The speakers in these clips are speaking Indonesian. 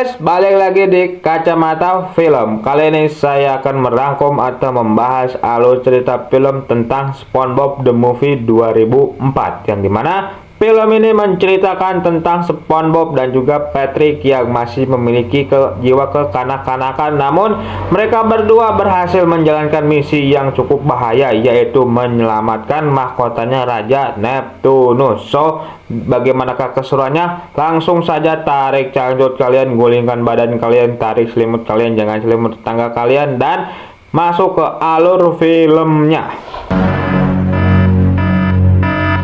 guys, balik lagi di Kacamata Film. Kali ini saya akan merangkum atau membahas alur cerita film tentang SpongeBob The Movie 2004, yang dimana film ini menceritakan tentang SpongeBob dan juga Patrick yang masih memiliki jiwa kekanak-kanakan, namun mereka berdua berhasil menjalankan misi yang cukup bahaya, yaitu menyelamatkan mahkotanya Raja Neptunus. So, bagaimanakah keseruannya? Langsung saja tarik cangcut kalian, gulingkan badan kalian, tarik selimut kalian, jangan selimut tetangga kalian, dan masuk ke alur filmnya.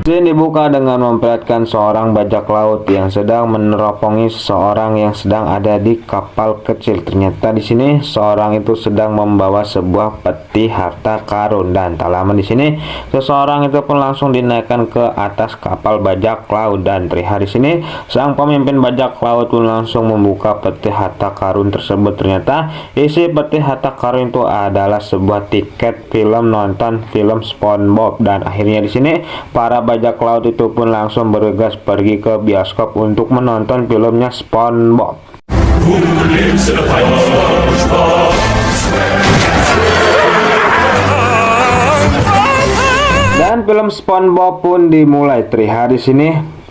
Scene dibuka dengan memperlihatkan seorang bajak laut yang sedang meneropongi seseorang yang sedang ada di kapal kecil. Ternyata di sini seorang itu sedang membawa sebuah peti harta karun, dan tak lama di sini seseorang itu pun langsung dinaikkan ke atas kapal bajak laut, dan terlihat di sini sang pemimpin bajak laut pun langsung membuka peti harta karun tersebut. Ternyata isi peti harta karun itu adalah sebuah tiket film nonton film SpongeBob, dan akhirnya di sini para bajak laut itu pun langsung bergegas pergi ke bioskop untuk menonton filmnya SpongeBob. Dan film SpongeBob pun dimulai. Terlihat di sini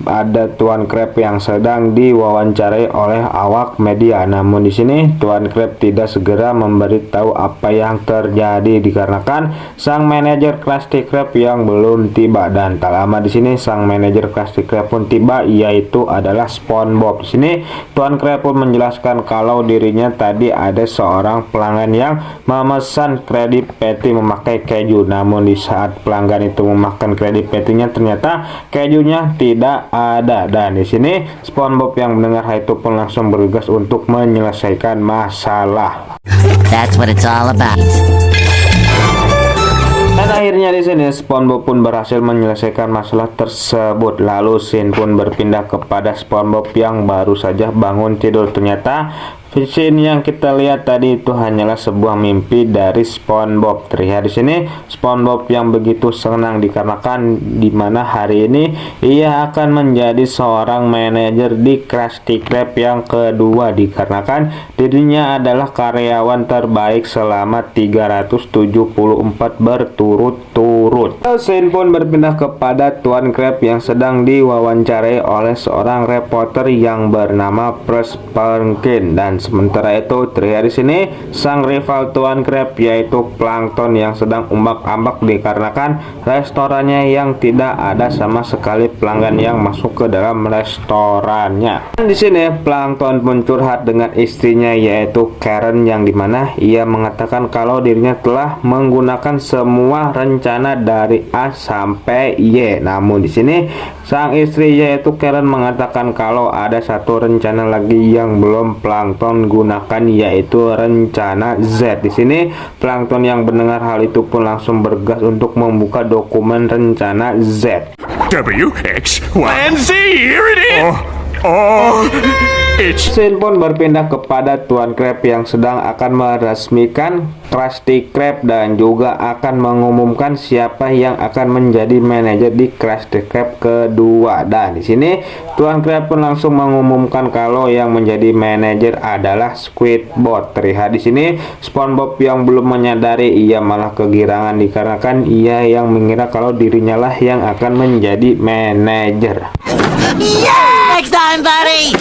ada Tuan Krab yang sedang diwawancarai oleh awak media. Namun di sini Tuan Krab tidak segera memberitahu apa yang terjadi dikarenakan sang manajer Krusty Krab yang belum tiba. Dan tak lama di sini sang manajer Krusty Krab pun tiba, yaitu adalah SpongeBob. Di sini Tuan Krab pun menjelaskan kalau dirinya tadi ada seorang pelanggan yang memesan Krabby Patty memakai keju. Namun di saat pelanggan itu memakan Krabby Patty-nya, ternyata kejunya tidak ada, dan di sini SpongeBob yang mendengar hal itu pun langsung bergegas untuk menyelesaikan masalah. That's what it's all about. Dan akhirnya di sini SpongeBob pun berhasil menyelesaikan masalah tersebut. Lalu scene pun berpindah kepada SpongeBob yang baru saja bangun tidur. Ternyata scene yang kita lihat tadi itu hanyalah sebuah mimpi dari SpongeBob. Terlihat di sini SpongeBob yang begitu senang dikarenakan dimana hari ini ia akan menjadi seorang manajer di Krusty Krab yang kedua, dikarenakan dirinya adalah karyawan terbaik selama 374 berturut-turut. Scene pun berpindah kepada Tuan Krab yang sedang diwawancarai oleh seorang reporter yang bernama Perkin, dan sementara itu terlihat di sini sang rival Tuan Krab yaitu Plankton yang sedang umbak-ambak dikarenakan restorannya yang tidak ada sama sekali pelanggan yang masuk ke dalam restorannya. Dan di sini Plankton pun curhat dengan istrinya yaitu Karen, yang dimana ia mengatakan kalau dirinya telah menggunakan semua rencana dari A sampai Y. Namun di sini sang istri yaitu Karen mengatakan kalau ada satu rencana lagi yang belum Plankton gunakan, yaitu rencana Z. Di sini Plankton yang mendengar hal itu pun langsung bergegas untuk membuka dokumen rencana Z. W, X, Y, and Z, here it is! Scene pun berpindah kepada Tuan Krab yang sedang akan meresmikan Krusty Krab dan juga akan mengumumkan siapa yang akan menjadi manajer di Krusty Krab kedua. Dan di sini Tuan Krab pun langsung mengumumkan kalau yang menjadi manajer adalah Squidward. Terlihat di sini SpongeBob yang belum menyadari, ia malah kegirangan dikarenakan ia yang mengira kalau dirinya lah yang akan menjadi manajer. Next time, buddy.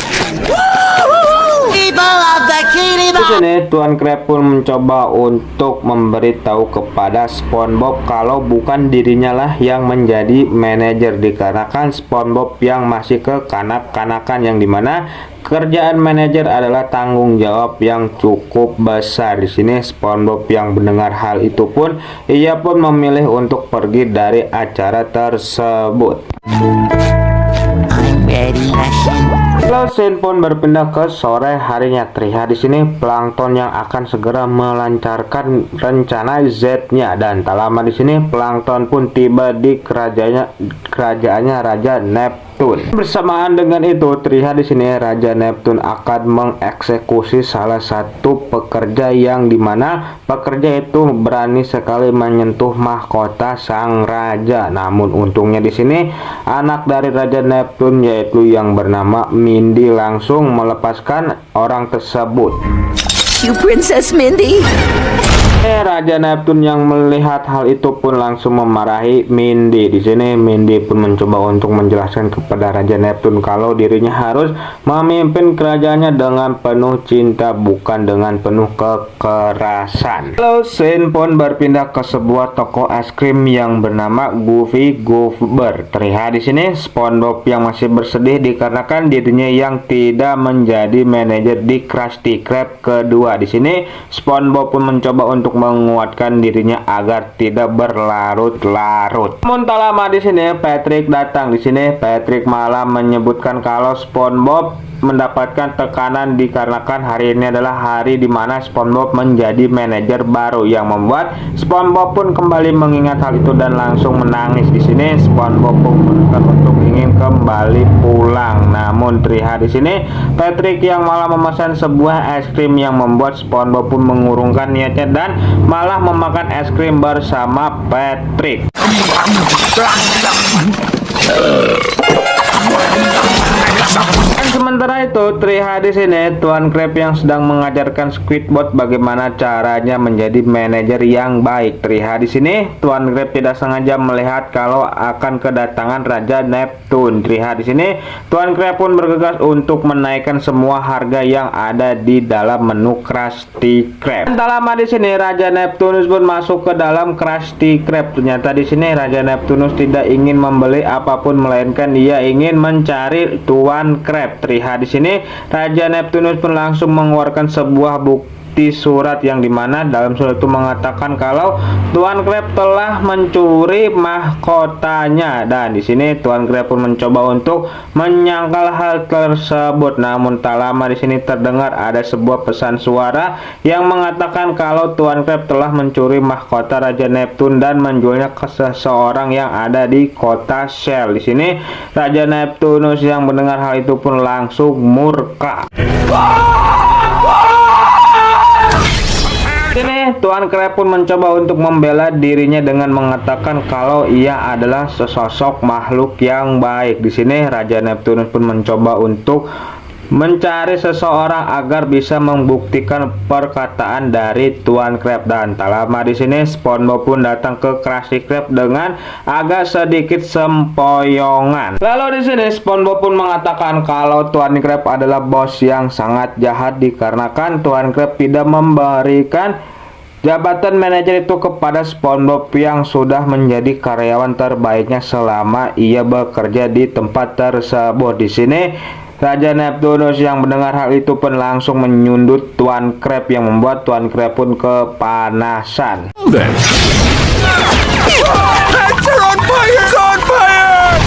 People of the Kitty Di sini Tuan Krab pun mencoba untuk memberitahu kepada SpongeBob kalau bukan dirinya lah yang menjadi manajer, dikarenakan SpongeBob yang masih kekanak-kanakan, yang dimana kerjaan manajer adalah tanggung jawab yang cukup besar. Di sini SpongeBob yang mendengar hal itu pun ia pun memilih untuk pergi dari acara tersebut. Lalu scene pun berpindah ke sore harinya. Terlihat di sini Plankton yang akan segera melancarkan rencana Z-nya, dan tak lama di sini Plankton pun tiba di kerajaannya Raja Neptunus. Neptune. Bersamaan dengan itu, terlihat di sini Raja Neptune akan mengeksekusi salah satu pekerja yang dimana pekerja itu berani sekali menyentuh mahkota sang raja. Namun untungnya di sini anak dari Raja Neptune yaitu yang bernama Mindy langsung melepaskan orang tersebut. You Princess Mindy. Raja Neptune yang melihat hal itu pun langsung memarahi Mindy. Di sini Mindy pun mencoba untuk menjelaskan kepada Raja Neptune kalau dirinya harus memimpin kerajaannya dengan penuh cinta, bukan dengan penuh kekerasan. Lalu scene pun berpindah ke sebuah toko es krim yang bernama Goofy Goober. Terlihat di sini SpongeBob yang masih bersedih dikarenakan dirinya yang tidak menjadi manajer di Krusty Krab kedua. Di sini SpongeBob pun mencoba untuk menguatkan dirinya agar tidak berlarut-larut. Namun tak lama di sini Patrick datang. Di sini Patrick malah menyebutkan kalau SpongeBob mendapatkan tekanan dikarenakan hari ini adalah hari di mana SpongeBob menjadi manajer baru, yang membuat SpongeBob pun kembali mengingat hal itu dan langsung menangis. Di sini SpongeBob pun memutuskan untuk ingin kembali pulang. Namun terlihat di sini Patrick yang malah memesan sebuah es krim, yang membuat SpongeBob pun mengurungkan niatnya dan malah memakan es krim bersama Patrick. Dan sementara itu terlihat di sini Tuan Crab yang sedang mengajarkan Squidward bagaimana caranya menjadi manajer yang baik. Terlihat di sini Tuan Crab tidak sengaja melihat kalau akan kedatangan Raja Neptune. Terlihat di sini Tuan Crab pun bergegas untuk menaikkan semua harga yang ada di dalam menu Krusty Krab. Dan tak lama di sini Raja Neptunus pun masuk ke dalam Krusty Krab. Ternyata di sini Raja Neptunus tidak ingin membeli apapun, melainkan dia ingin mencari Tuan Crab. Terlihat di sini Raja Neptunus pun langsung mengeluarkan sebuah bukti surat yang dimana dalam surat itu mengatakan kalau Tuan Crab telah mencuri mahkotanya. Dan di sini Tuan Crab pun mencoba untuk menyangkal hal tersebut. Namun tak lama di sini terdengar ada sebuah pesan suara yang mengatakan kalau Tuan Crab telah mencuri mahkota Raja Neptune dan menjualnya ke seseorang yang ada di kota Shell. Di sini Raja Neptunus yang mendengar hal itu pun langsung murka. Ini Tuan Crab pun mencoba untuk membela dirinya dengan mengatakan kalau ia adalah sesosok makhluk yang baik. Di sini Raja Neptunus pun mencoba untuk mencari seseorang agar bisa membuktikan perkataan dari Tuan Crab. Dan tak lama di sini SpongeBob pun datang ke Krusty Krab dengan agak sedikit sempoyongan. Lalu di sini SpongeBob pun mengatakan kalau Tuan Crab adalah bos yang sangat jahat dikarenakan Tuan Crab tidak memberikan jabatan manajer itu kepada SpongeBob yang sudah menjadi karyawan terbaiknya selama ia bekerja di tempat tersebut. Di sini Raja Neptunus yang mendengar hal itu pun langsung menyundut Tuan Crab, yang membuat Tuan Crab pun kepanasan.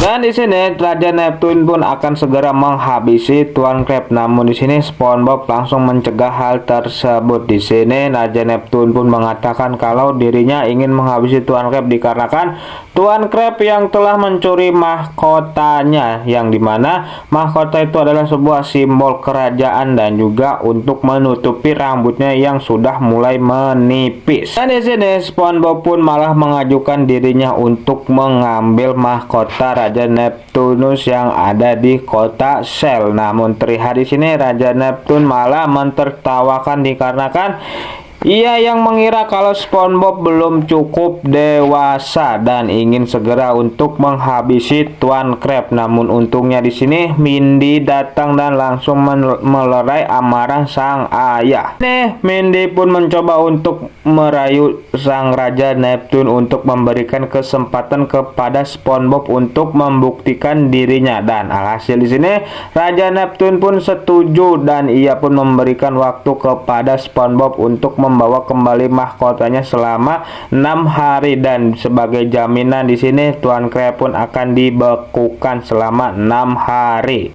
Dan di sini Raja Neptune pun akan segera menghabisi Tuan Crab. Namun di sini SpongeBob langsung mencegah hal tersebut. Di sini Raja Neptune pun mengatakan kalau dirinya ingin menghabisi Tuan Crab dikarenakan Tuan Crab yang telah mencuri mahkotanya, yang dimana mahkota itu adalah sebuah simbol kerajaan dan juga untuk menutupi rambutnya yang sudah mulai menipis. Dan di sini SpongeBob pun malah mengajukan dirinya untuk mengambil mahkota Raja Neptunus yang ada di kota Shell. Namun terlihat di sini Raja Neptune malah mentertawakan dikarenakan ia yang mengira kalau SpongeBob belum cukup dewasa dan ingin segera untuk menghabisi Tuan Crab. Namun untungnya di sini Mindy datang dan langsung melerai amarah sang ayah. Mindy pun mencoba untuk merayu sang Raja Neptune untuk memberikan kesempatan kepada SpongeBob untuk membuktikan dirinya, dan alhasil di sini Raja Neptune pun setuju dan ia pun memberikan waktu kepada SpongeBob untuk membawa kembali mahkotanya selama 6 hari, dan sebagai jaminan di sini Tuan Crab pun akan dibekukan selama 6 hari.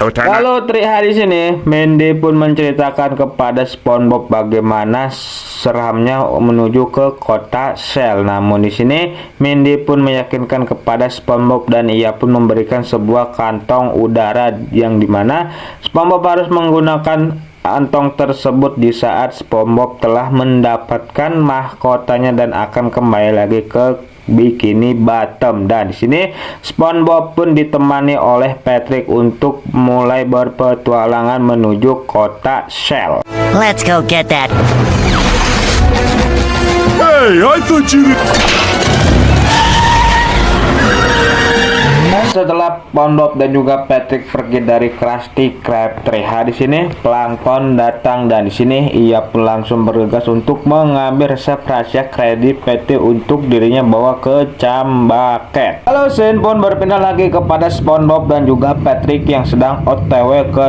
Lalu terlihat di sini, Mindy pun menceritakan kepada SpongeBob bagaimana seramnya menuju ke kota Shell. Namun di sini Mindy pun meyakinkan kepada SpongeBob dan ia pun memberikan sebuah kantong udara yang dimana SpongeBob harus menggunakan kantong tersebut di saat SpongeBob telah mendapatkan mahkotanya dan akan kembali lagi ke Bikini Bottom. Dan di sini SpongeBob pun ditemani oleh Patrick untuk mulai berpetualangan menuju kota Shell. Let's go get that. Hey, I thought you... Setelah SpongeBob dan juga Patrick pergi dari Krusty Krab, terlihat di sini Plankton datang dan di sini ia pun langsung bergegas untuk mengambil resep rahasia Krabby Patty untuk dirinya bawa ke Cambaket. Lalu scene pun berpindah lagi kepada SpongeBob dan juga Patrick yang sedang OTW ke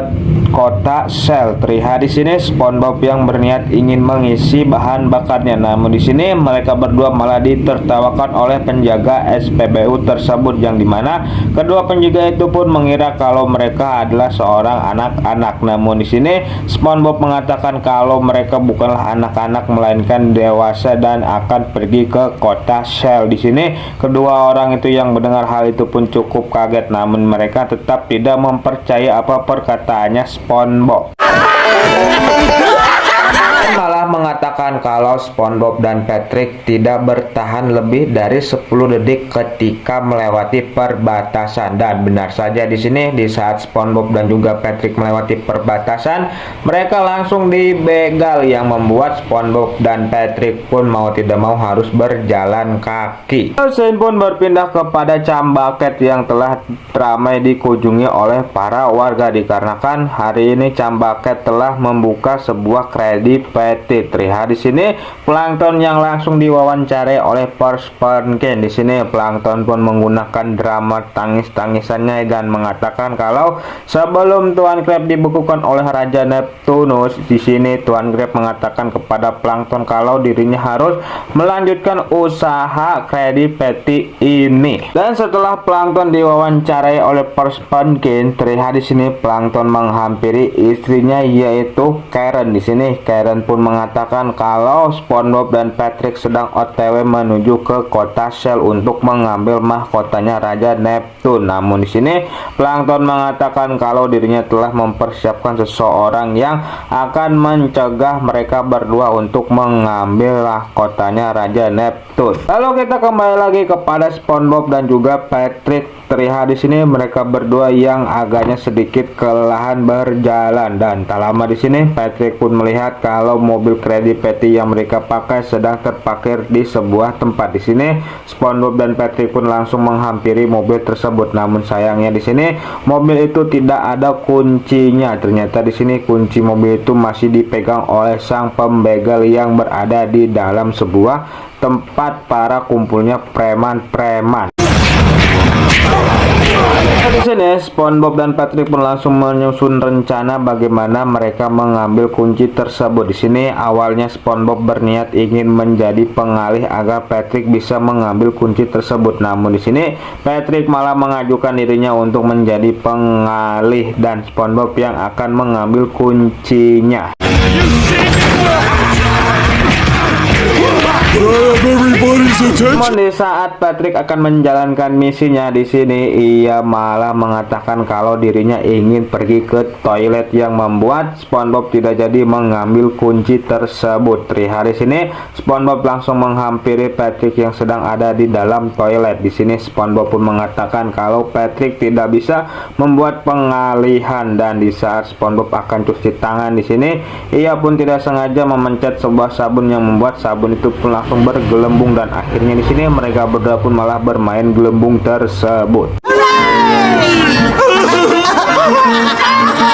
kota Shell. Terlihat di sini SpongeBob yang berniat ingin mengisi bahan bakarnya, namun di sini mereka berdua malah ditertawakan oleh penjaga SPBU tersebut yang dimana kedua penjaga itu pun mengira kalau mereka adalah seorang anak-anak. Namun di sini SpongeBob mengatakan kalau mereka bukanlah anak-anak melainkan dewasa dan akan pergi ke kota Shell. Di sini kedua orang itu yang mendengar hal itu pun cukup kaget, namun mereka tetap tidak mempercayai apa perkataannya SpongeBob. Malah mengatakan kalau SpongeBob dan Patrick tidak bertahan lebih dari 10 detik ketika melewati perbatasan. Dan benar saja di sini di saat SpongeBob dan juga Patrick melewati perbatasan, mereka langsung dibegal yang membuat SpongeBob dan Patrick pun mau tidak mau harus berjalan kaki. Scene pun berpindah kepada Cambaket yang telah ramai dikunjungi oleh para warga dikarenakan hari ini Cambaket telah membuka sebuah kredit Patty. Terlihat di sini Plankton yang langsung diwawancarai oleh Percy Plankton. Di sini Plankton pun menggunakan drama tangis-tangisannya dan mengatakan kalau sebelum Tuan Krab dibekukan oleh Raja Neptunus, di sini Tuan Krab mengatakan kepada Plankton kalau dirinya harus melanjutkan usaha Krabby Patty ini. Dan setelah Plankton diwawancarai oleh Percy Plankton, terlihat di sini Plankton menghampiri istrinya yaitu Karen. Di sini Karen pun mengatakan kalau SpongeBob dan Patrick sedang OTW menuju ke kota Shell untuk mengambil mahkotanya Raja Neptune. Namun di sini Plankton mengatakan kalau dirinya telah mempersiapkan seseorang yang akan mencegah mereka berdua untuk mengambil mahkotanya Raja Neptune. Lalu kita kembali lagi kepada SpongeBob dan juga Patrick. Terlihat di sini mereka berdua yang agaknya sedikit kelelahan berjalan dan tak lama di sini Patrick pun melihat kalau mobil Krabby Patty yang mereka pakai sedang terparkir di sebuah tempat. Di sini SpongeBob dan Patrick pun langsung menghampiri mobil tersebut. Namun sayangnya di sini mobil itu tidak ada kuncinya. Ternyata di sini kunci mobil itu masih dipegang oleh sang pembegal yang berada di dalam sebuah tempat para kumpulnya preman-preman. Di sini SpongeBob dan Patrick pun langsung menyusun rencana bagaimana mereka mengambil kunci tersebut. Di sini awalnya SpongeBob berniat ingin menjadi pengalih agar Patrick bisa mengambil kunci tersebut. Namun di sini Patrick malah mengajukan dirinya untuk menjadi pengalih dan SpongeBob yang akan mengambil kuncinya. Namun di saat Patrick akan menjalankan misinya, di sini ia malah mengatakan kalau dirinya ingin pergi ke toilet yang membuat SpongeBob tidak jadi mengambil kunci tersebut. Terlihat di sini SpongeBob langsung menghampiri Patrick yang sedang ada di dalam toilet. Di sini SpongeBob pun mengatakan kalau Patrick tidak bisa membuat pengalihan dan di saat SpongeBob akan cuci tangan di sini ia pun tidak sengaja memencet sebuah sabun yang membuat sabun itu pun langsung bergelembung dan akhirnya di sini mereka berdua pun malah bermain gelembung tersebut.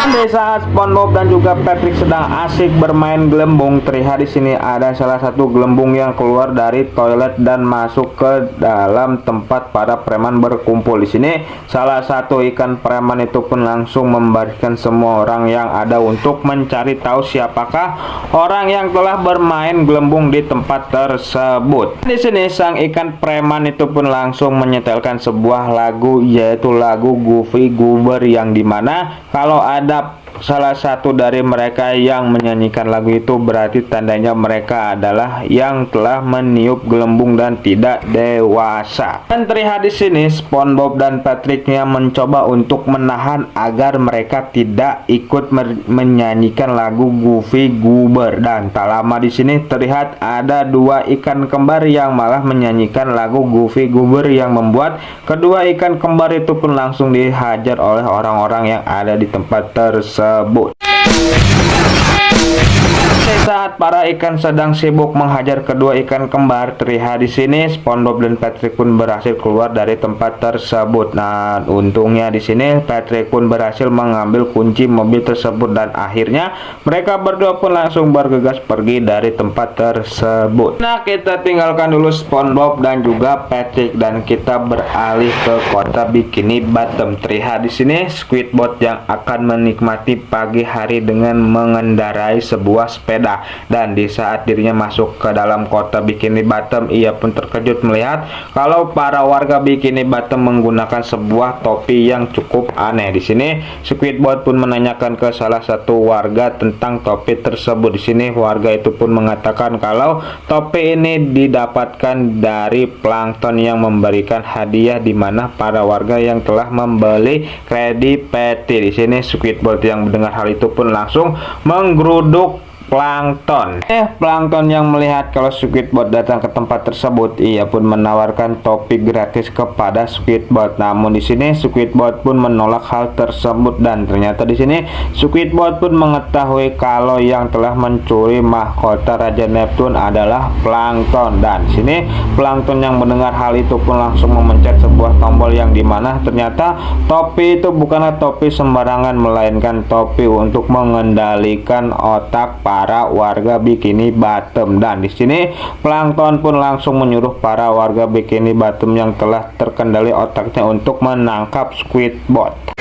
Di saat SpongeBob dan juga Patrick sedang asik bermain gelembung, terlihat di sini ada salah satu gelembung yang keluar dari toilet dan masuk ke dalam tempat para preman berkumpul. Di sini salah satu ikan preman itu pun langsung membariskan semua orang yang ada untuk mencari tahu siapakah orang yang telah bermain gelembung di tempat tersebut. Di sini sang ikan preman itu pun langsung menyetelkan sebuah lagu, yaitu lagu Goofy Goober, yang dimana kalau ada salah satu dari mereka yang menyanyikan lagu itu berarti tandanya mereka adalah yang telah meniup gelembung dan tidak dewasa. Dan terlihat di sini SpongeBob dan Patricknya mencoba untuk menahan agar mereka tidak ikut menyanyikan lagu Goofy Goober. Dan tak lama di sini terlihat ada dua ikan kembar yang malah menyanyikan lagu Goofy Goober, yang membuat kedua ikan kembar itu pun langsung dihajar oleh orang-orang yang ada di tempat tersebut. Saat para ikan sedang sibuk menghajar kedua ikan kembar, terlihat di sini SpongeBob dan Patrick pun berhasil keluar dari tempat tersebut. Nah, untungnya di sini Patrick pun berhasil mengambil kunci mobil tersebut dan akhirnya mereka berdua pun langsung bergegas pergi dari tempat tersebut. Nah, kita tinggalkan dulu SpongeBob dan juga Patrick dan kita beralih ke kota Bikini Bottom. Terlihat di sini Squidward yang akan menikmati pagi hari dengan mengendarai sebuah sepeda. Dan di saat dirinya masuk ke dalam kota Bikini Bottom, ia pun terkejut melihat kalau para warga Bikini Bottom menggunakan sebuah topi yang cukup aneh. Di sini Squidward pun menanyakan ke salah satu warga tentang topi tersebut. Di sini warga itu pun mengatakan kalau topi ini didapatkan dari plankton yang memberikan hadiah, di mana para warga yang telah membeli Krabby Patty. Di sini Squidward yang mendengar hal itu pun langsung menggeruduk plankton. Plankton yang melihat kalau Squidward datang ke tempat tersebut, ia pun menawarkan topi gratis kepada Squidward. Namun di sini Squidward pun menolak hal tersebut dan ternyata di sini Squidward pun mengetahui kalau yang telah mencuri mahkota Raja Neptune adalah plankton. Dan di sini plankton yang mendengar hal itu pun langsung memencet sebuah tombol yang dimana ternyata topi itu bukanlah topi sembarangan, melainkan topi untuk mengendalikan otak para warga Bikini Bottom. Dan di sini plankton pun langsung menyuruh para warga Bikini Bottom yang telah terkendali otaknya untuk menangkap Squidward.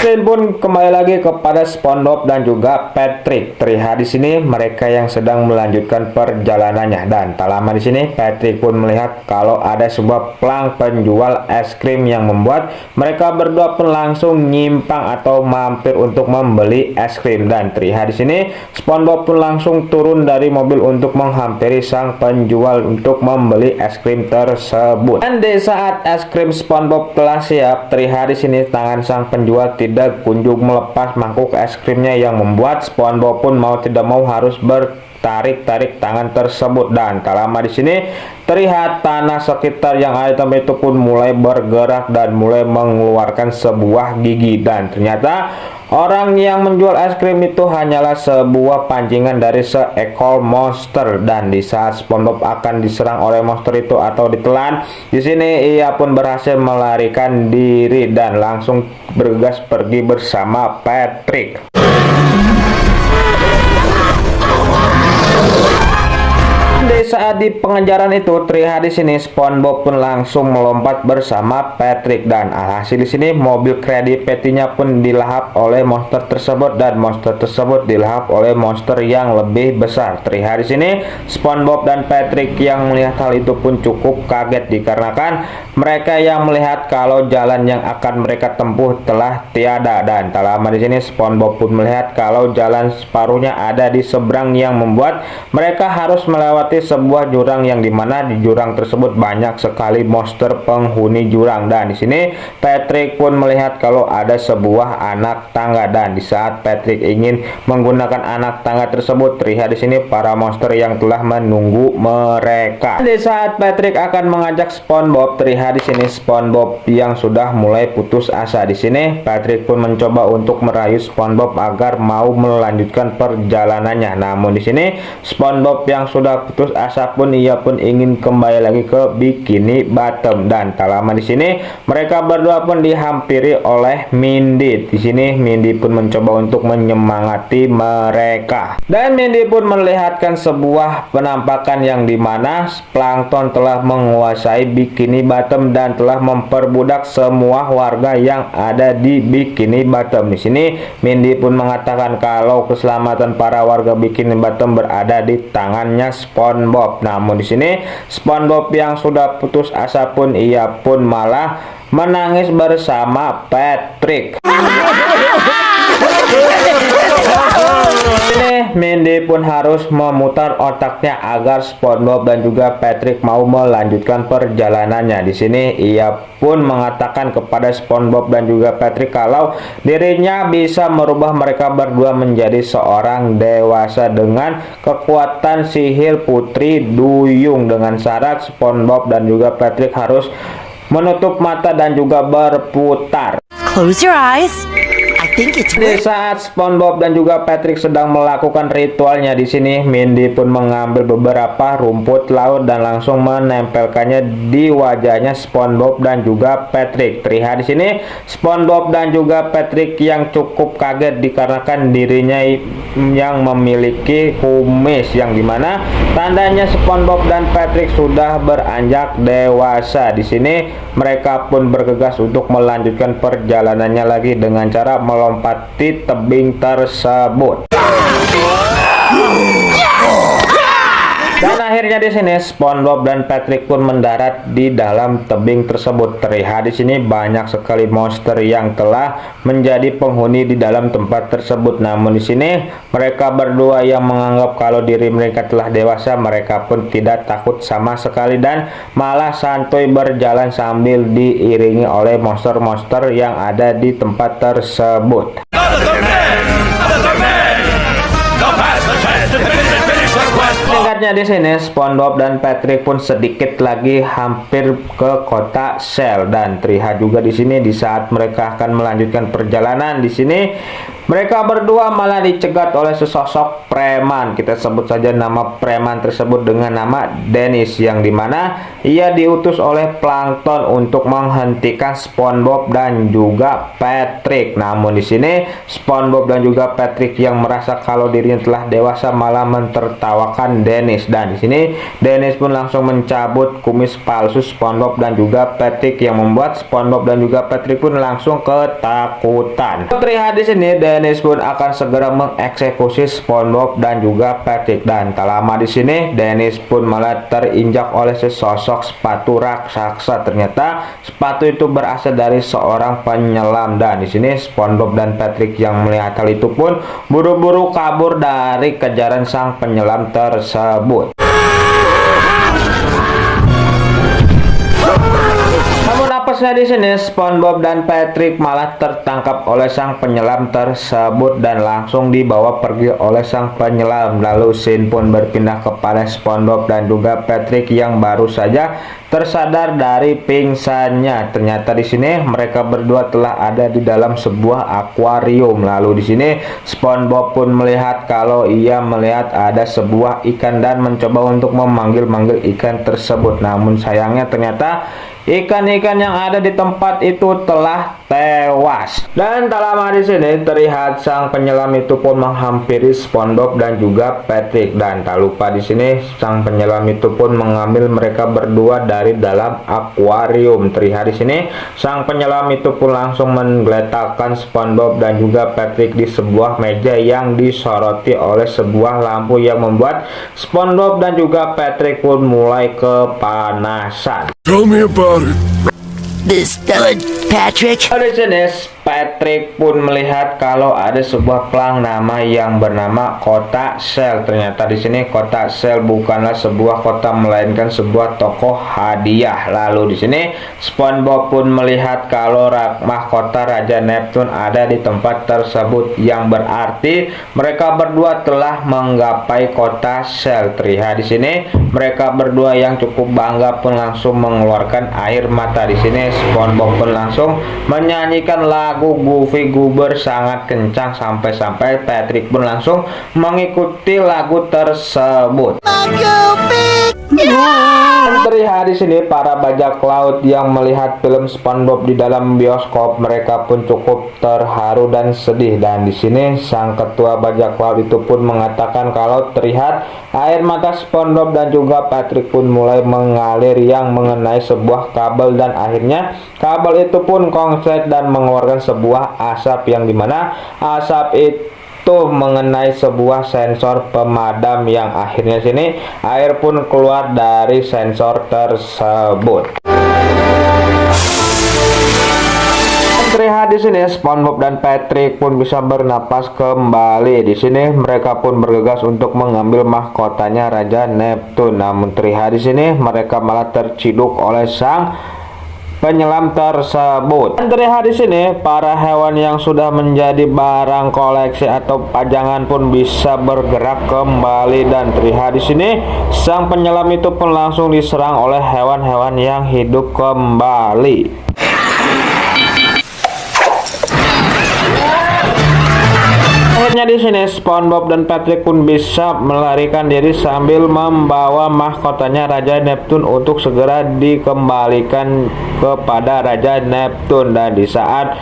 Scene pun kembali lagi kepada SpongeBob dan juga Patrick. Terlihat di sini mereka yang sedang melanjutkan perjalanannya dan tak lama di sini Patrick pun melihat kalau ada sebuah plang penjual es krim yang membuat mereka berdua pun langsung nyimpang atau mampir untuk membeli es krim. Dan terlihat di sini SpongeBob pun langsung turun dari mobil untuk menghampiri sang penjual untuk membeli es krim tersebut. Dan di saat es krim SpongeBob telah siap, terlihat di sini tangan sang penjual tidak kunjung melepas mangkuk es krimnya, yang membuat SpongeBob pun mau tidak mau harus bertarik-tarik tangan tersebut. Dan tak lama di sini terlihat tanah sekitar yang ada tempat itu pun mulai bergerak dan mulai mengeluarkan sebuah gigi. Dan ternyata orang yang menjual es krim itu hanyalah sebuah pancingan dari seekor monster. Dan di saat SpongeBob akan diserang oleh monster itu atau ditelan, di sini ia pun berhasil melarikan diri dan langsung bergegas pergi bersama Patrick. Di saat di pengejaran itu terlihat di sini SpongeBob pun langsung melompat bersama Patrick dan alhasil di sini mobil Krabby Patty-nya pun dilahap oleh monster tersebut dan monster tersebut dilahap oleh monster yang lebih besar. Terlihat di sini SpongeBob dan Patrick yang melihat hal itu pun cukup kaget dikarenakan mereka yang melihat kalau jalan yang akan mereka tempuh telah tiada. Dan tak lama di sini SpongeBob pun melihat kalau jalan separuhnya ada di seberang, yang membuat mereka harus melewati sebuah jurang yang dimana di jurang tersebut banyak sekali monster penghuni jurang. Dan di sini Patrick pun melihat kalau ada sebuah anak tangga dan di saat Patrick ingin menggunakan anak tangga tersebut, terlihat di sini para monster yang telah menunggu mereka. Di saat Patrick akan mengajak SpongeBob, terlihat di sini SpongeBob yang sudah mulai putus asa. Di sini Patrick pun mencoba untuk merayu SpongeBob agar mau melanjutkan perjalanannya. Namun di sini SpongeBob yang sudah putus asa pun ia pun ingin kembali lagi ke Bikini Bottom, dan tak lama di sini mereka berdua pun dihampiri oleh Mindy. Di sini Mindy pun mencoba untuk menyemangati mereka, dan Mindy pun melihatkan sebuah penampakan yang dimana plankton telah menguasai Bikini Bottom dan telah memperbudak semua warga yang ada di Bikini Bottom. Di sini Mindy pun mengatakan kalau keselamatan para warga Bikini Bottom berada di tangannya SpongeBob. Namun di sini SpongeBob yang sudah putus asa pun ia pun malah menangis bersama Patrick. Ini Mindy pun harus memutar otaknya agar SpongeBob dan juga Patrick mau melanjutkan perjalanannya. Di sini ia pun mengatakan kepada SpongeBob dan juga Patrick kalau dirinya bisa merubah mereka berdua menjadi seorang dewasa dengan kekuatan sihir Putri Duyung, dengan syarat SpongeBob dan juga Patrick harus menutup mata dan juga berputar. Close your eyes. I think it's Di saat SpongeBob dan juga Patrick sedang melakukan ritualnya, di sini Mindy pun mengambil beberapa rumput laut dan langsung menempelkannya di wajahnya SpongeBob dan juga Patrick. Terlihat di sini SpongeBob dan juga Patrick yang cukup kaget dikarenakan dirinya yang memiliki kumis, yang dimana tandanya SpongeBob dan Patrick sudah beranjak dewasa. Di sini mereka pun bergegas untuk melanjutkan perjalanannya lagi dengan cara melompati tebing tersebut. Dan akhirnya di sini SpongeBob dan Patrick pun mendarat di dalam tebing tersebut. Terlihat di sini banyak sekali monster yang telah menjadi penghuni di dalam tempat tersebut. Namun di sini mereka berdua yang menganggap kalau diri mereka telah dewasa, mereka pun tidak takut sama sekali dan malah santuy berjalan sambil diiringi oleh monster-monster yang ada di tempat tersebut. Singkatnya di sini SpongeBob dan Patrick pun sedikit lagi hampir ke kota Shell, dan terlihat juga di sini di saat mereka akan melanjutkan perjalanan, di sini mereka berdua malah dicegat oleh sesosok preman. Kita sebut saja nama preman tersebut dengan nama Dennis, yang dimana ia diutus oleh Plankton untuk menghentikan SpongeBob dan juga Patrick. Namun di sini SpongeBob dan juga Patrick yang merasa kalau dirinya telah dewasa malah mentertawakan Dennis, dan di sini Dennis pun langsung mencabut kumis palsu SpongeBob dan juga Patrick yang membuat SpongeBob dan juga Patrick pun langsung ketakutan. Terlihat di sini Dennis pun akan segera mengeksekusi SpongeBob dan juga Patrick, dan tak lama di sini Dennis pun malah terinjak oleh sesosok sepatu raksasa. Ternyata sepatu itu berasal dari seorang penyelam, dan di sini SpongeBob dan Patrick yang melihat hal itu pun buru-buru kabur dari kejaran sang penyelam tersebut. Apesnya di sini SpongeBob dan Patrick malah tertangkap oleh sang penyelam tersebut dan langsung dibawa pergi oleh sang penyelam. Lalu scene pun berpindah kepada SpongeBob dan juga Patrick yang baru saja tersadar dari pingsannya. Ternyata di sini mereka berdua telah ada di dalam sebuah akuarium. Lalu di sini SpongeBob pun melihat kalau ia melihat ada sebuah ikan dan mencoba untuk memanggil-manggil ikan tersebut. Namun sayangnya ternyata ikan-ikan yang ada di tempat itu telah tewas. Dan tak lama di sini terlihat sang penyelam itu pun menghampiri SpongeBob dan juga Patrick, dan tak lupa di sini sang penyelam itu pun mengambil mereka berdua dari dalam akuarium. Terlihat di sini sang penyelam itu pun langsung menggeletakkan SpongeBob dan juga Patrick di sebuah meja yang disoroti oleh sebuah lampu yang membuat SpongeBob dan juga Patrick pun mulai kepanasan. Tell me about it. this done, Patrick. Di sini Patrick pun melihat kalau ada sebuah pelang nama yang bernama Kota Shell. Ternyata di sini Kota Shell bukanlah sebuah kota melainkan sebuah toko hadiah. Lalu di sini SpongeBob pun melihat kalau mahkota Raja Neptune ada di tempat tersebut, yang berarti mereka berdua telah menggapai Kota Shell. Terlihat di sini mereka berdua yang cukup bangga pun langsung mengeluarkan air mata. Di sini SpongeBob pun langsung menyanyikan lagu lagu Goofy Goober sangat kencang sampai-sampai Patrick pun langsung mengikuti lagu tersebut. Terlihat di sini para bajak laut yang melihat film SpongeBob di dalam bioskop, mereka pun cukup terharu dan sedih. Dan di sini sang ketua bajak laut itu pun mengatakan kalau terlihat air mata SpongeBob dan juga Patrick pun mulai mengalir yang mengenai sebuah kabel, dan akhirnya kabel itu pun konslet dan mengeluarkan sebuah asap yang dimana asap itu mengenai sebuah sensor pemadam yang akhirnya sini air pun keluar dari sensor tersebut. Terlihat di sini SpongeBob dan Patrick pun bisa bernapas kembali. Di sini mereka pun bergegas untuk mengambil mahkotanya Raja Neptune. Namun terlihat di sini mereka malah terciduk oleh sang penyelam tersebut. Dan terlihat di sini para hewan yang sudah menjadi barang koleksi atau pajangan pun bisa bergerak kembali, dan terlihat di sini sang penyelam itu pun langsung diserang oleh hewan-hewan yang hidup kembali. Akhirnya di sini SpongeBob dan Patrick pun bisa melarikan diri sambil membawa mahkotanya Raja Neptune untuk segera dikembalikan kepada Raja Neptune. Dan di saat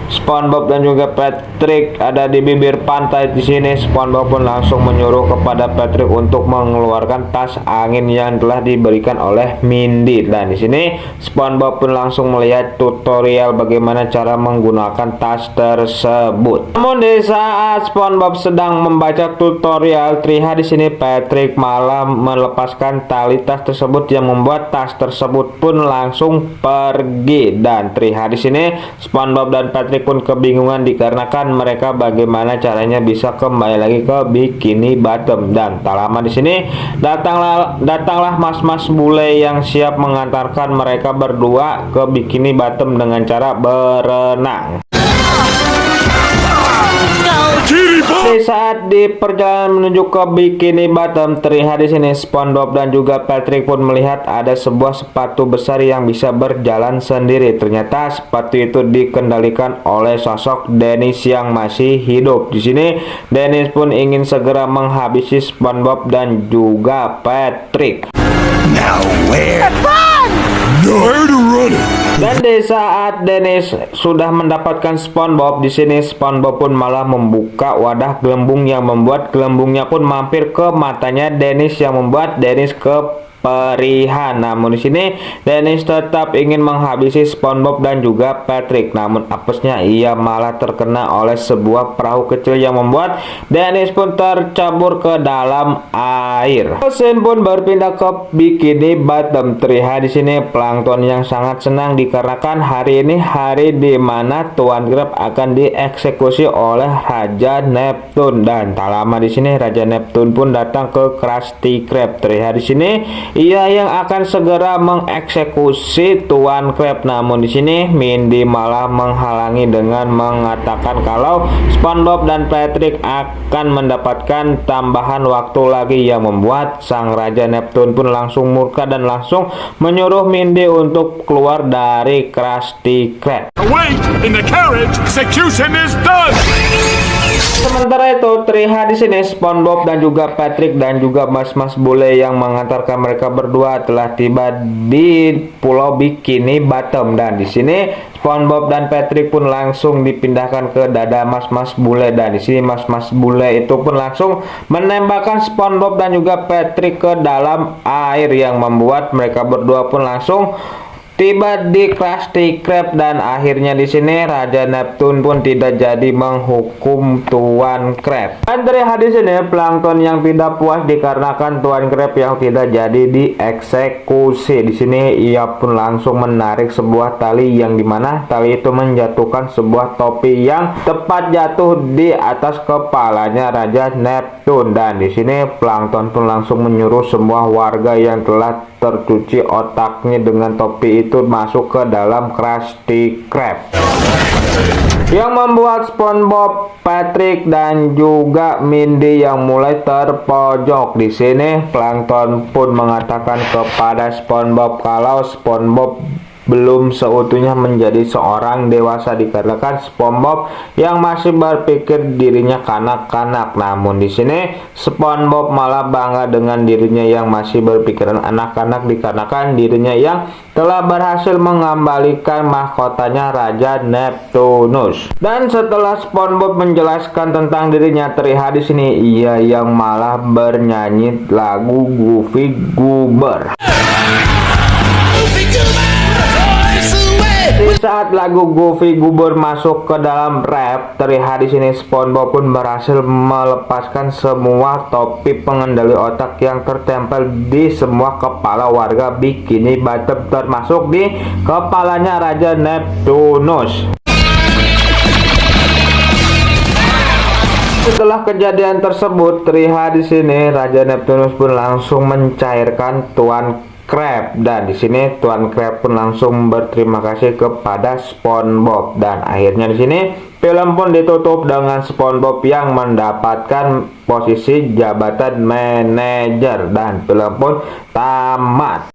SpongeBob dan juga Patrick ada di bibir pantai, di sini SpongeBob pun langsung menyuruh kepada Patrick untuk mengeluarkan tas angin yang telah diberikan oleh Mindy. Dan di sini SpongeBob pun langsung melihat tutorial bagaimana cara menggunakan tas tersebut. Namun di saat SpongeBob sedang membaca tutorial, terlihat di sini Patrick malah melepaskan tali tas tersebut yang membuat tas tersebut pun langsung pergi. Dan terlihat di sini SpongeBob dan Patrick pun kebingungan dikarenakan mereka bagaimana caranya bisa kembali lagi ke Bikini Bottom. Dan tak lama di sini datanglah mas-mas bule yang siap mengantarkan mereka berdua ke Bikini Bottom dengan cara berenang. Di saat di perjalanan menuju ke Bikini Bottom, terlihat di sini SpongeBob dan juga Patrick pun melihat ada sebuah sepatu besar yang bisa berjalan sendiri. Ternyata sepatu itu dikendalikan oleh sosok Dennis yang masih hidup. Di sini Dennis pun ingin segera menghabisi SpongeBob dan juga Patrick. Now where? Nowhere to run it. Dan di saat Dennis sudah mendapatkan SpongeBob, di sini SpongeBob pun malah membuka wadah gelembung yang membuat gelembungnya pun mampir ke matanya Dennis yang membuat Dennis keperihan. Namun di sini Dennis tetap ingin menghabisi SpongeBob dan juga Patrick. Namun apesnya ia malah terkena oleh sebuah perahu kecil yang membuat Dennis pun tercabur ke dalam air. Scene pun berpindah ke Bikini Bottom. Terlihat di sini plankton yang sangat senang dikarenakan hari ini hari di mana Tuan Krab akan dieksekusi oleh Raja Neptune. Dan tak lama di sini Raja Neptune pun datang ke Krusty Krab. Terlihat di sini ia yang akan segera mengeksekusi Tuan Krab. Namun di sini Mindy malah menghalangi dengan mengatakan kalau SpongeBob dan Patrick akan mendapatkan tambahan waktu lagi, yang membuat sang Raja Neptune pun langsung murka dan langsung menyuruh Mindy untuk keluar dari Krusty Krab. Wait in the carriage. Execution is done. Sementara itu terlihat di sini SpongeBob dan juga Patrick dan juga mas-mas bule yang mengantarkan mereka berdua telah tiba di Pulau Bikini Bottom. Dan di sini SpongeBob dan Patrick pun langsung dipindahkan ke dada mas-mas bule. Dan di sini mas-mas bule itu pun langsung menembakkan SpongeBob dan juga Patrick ke dalam air, yang membuat mereka berdua pun langsung tiba di Krusty Krab. Dan akhirnya di sini Raja Neptune pun tidak jadi menghukum Tuan Krab. Dan terlihat di sini plankton yang tidak puas dikarenakan Tuan Krab yang tidak jadi dieksekusi. Di sini ia pun langsung menarik sebuah tali yang dimana tali itu menjatuhkan sebuah topi yang tepat jatuh di atas kepalanya Raja Neptune. Dan di sini plankton pun langsung menyuruh semua warga yang telah tercuci otaknya dengan topi itu masuk ke dalam Krusty Krab, yang membuat SpongeBob, Patrick dan juga Mindy yang mulai terpojok. Di sini plankton pun mengatakan kepada SpongeBob kalau SpongeBob belum seutuhnya menjadi seorang dewasa dikarenakan SpongeBob yang masih berpikir dirinya kanak-kanak. Namun di sini SpongeBob malah bangga dengan dirinya yang masih berpikiran anak-anak dikarenakan dirinya yang telah berhasil mengembalikan mahkotanya Raja Neptunus. Dan setelah SpongeBob menjelaskan tentang dirinya, terlihat di sini ia yang malah bernyanyi lagu Goofy Goober. Di saat lagu Goofy Goober masuk ke dalam rap, terlihat di sini SpongeBob pun berhasil melepaskan semua topi pengendali otak yang tertempel di semua kepala warga Bikini Bottom, termasuk di kepalanya Raja Neptunus. Setelah kejadian tersebut, terlihat di sini Raja Neptunus pun langsung mencairkan Tuan Crab, dan di sini Tuan Crab pun langsung berterima kasih kepada SpongeBob, dan akhirnya di sini film pun ditutup dengan SpongeBob yang mendapatkan posisi jabatan manajer dan film pun tamat.